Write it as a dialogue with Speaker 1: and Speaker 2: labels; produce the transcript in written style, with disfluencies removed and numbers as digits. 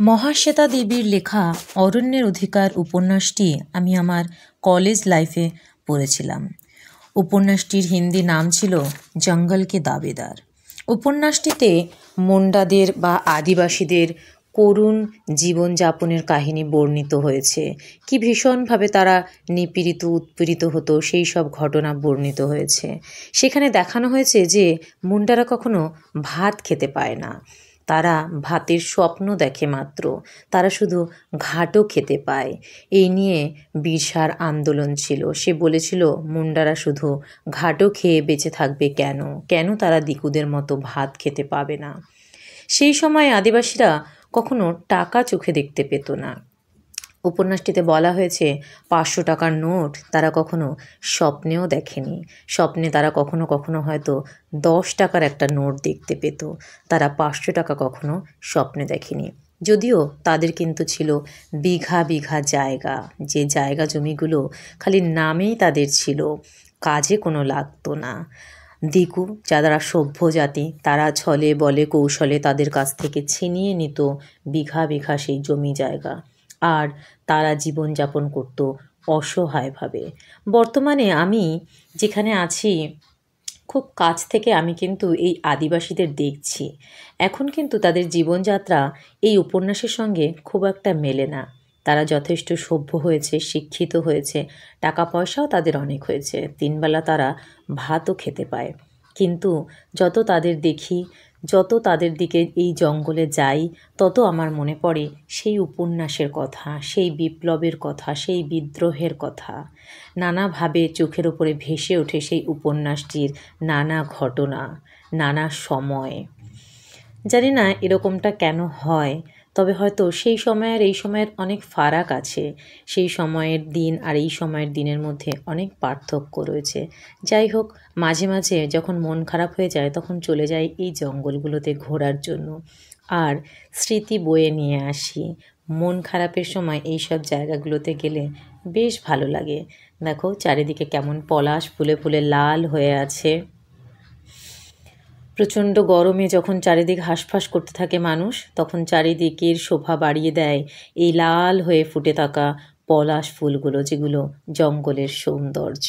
Speaker 1: মহাশ্বেতা দেবীর লেখা অরণ্যের অধিকার উপন্যাসটি আমি আমার কলেজ লাইফে পড়েছিলাম। উপন্যাসটির হিন্দি নাম ছিল জঙ্গল কে দাবেদার। উপন্যাসটিতে মুন্ডাদের বা আদিবাসীদের করুণ জীবনযাপনের কাহিনী বর্ণিত হয়েছে। কি ভীষণভাবে তারা নিপীড়িত উৎপীড়িত হতো সেই সব ঘটনা বর্ণিত হয়েছে। সেখানে দেখানো হয়েছে যে মুন্ডারা কখনো ভাত খেতে পায় না, তারা ভাতের স্বপ্ন দেখে মাত্র, তারা শুধু ঘাটও খেতে পায়। এই নিয়ে বিরসার আন্দোলন ছিল। সে বলেছিল মুন্ডারা শুধু ঘাটও খেয়ে বেঁচে থাকবে কেন, কেন তারা দিকুদের মতো ভাত খেতে পাবে না। সেই সময় আদিবাসীরা কখনো টাকা চোখে দেখতে পেত না। উপন্যাসটিতে বলা হয়েছে 500 টাকার নোট তারা কখনো স্বপ্নেও দেখেনি। স্বপ্নে তারা কখনো কখনো হয়তো 10 টাকার একটা নোট দেখতে পেত, তারা 500 টাকা কখনো স্বপ্নে দেখেনি। যদিও তাদের কিন্তু ছিল বিঘা বিঘা জায়গা, যে জায়গা জমিগুলো খালি নামেই তাদের ছিল, কাজে কোনো লাগতো না। দিকু যারা সভ্য জাতি, তারা ছলে বলে কৌশলে তাদের কাছ থেকে ছিনিয়ে নিত বিঘা বিঘা সেই জমি জায়গা, আর তারা জীবনযাপন করত অসহায়ভাবে। বর্তমানে আমি যেখানে আছি খুব কাছ থেকে আমি কিন্তু এই আদিবাসীদের দেখছি। এখন কিন্তু তাদের জীবনযাত্রা এই উপন্যাসের সঙ্গে খুব একটা মেলে না। তারা যথেষ্ট সভ্য হয়েছে, শিক্ষিত হয়েছে, টাকা পয়সাও তাদের অনেক হয়েছে, 3 বেলা তারা ভাতও খেতে পায়। কিন্তু যত তাদের দেখি, যত তাদের দিকে এই জঙ্গলে যাই, তত আমার মনে পড়ে সেই উপন্যাসের কথা, সেই বিপ্লবের কথা, সেই বিদ্রোহের কথা। নানাভাবে চোখের ওপরে ভেসে ওঠে সেই উপন্যাসটির নানা ঘটনা, নানা সময়। জানি না এরকমটা কেন হয়, তবে হয়তো সেই সময় আর এই সময়ের অনেক ফারাক আছে। সেই সময়ের দিন আর এই সময়ের দিনের মধ্যে অনেক পার্থক্য রয়েছে। যাই হোক, মাঝে মাঝে যখন মন খারাপ হয়ে যায় তখন চলে যাই এই জঙ্গলগুলোতে ঘোরার জন্য, আর স্মৃতি বয়ে নিয়ে আসি। মন খারাপের সময় এই সব জায়গাগুলোতে গেলে বেশ ভালো লাগে। দেখো চারিদিকে কেমন পলাশ ফুলে ফুলে লাল হয়ে আছে। প্রচণ্ড গরমে যখন চারিদিক হাঁসফাঁস করতে থাকে মানুষ, তখন চারিদিকের শোভা বাড়িয়ে দেয় এই লাল হয়ে ফুটে থাকা পলাশ ফুলগুলো, যেগুলো জঙ্গলের সৌন্দর্য।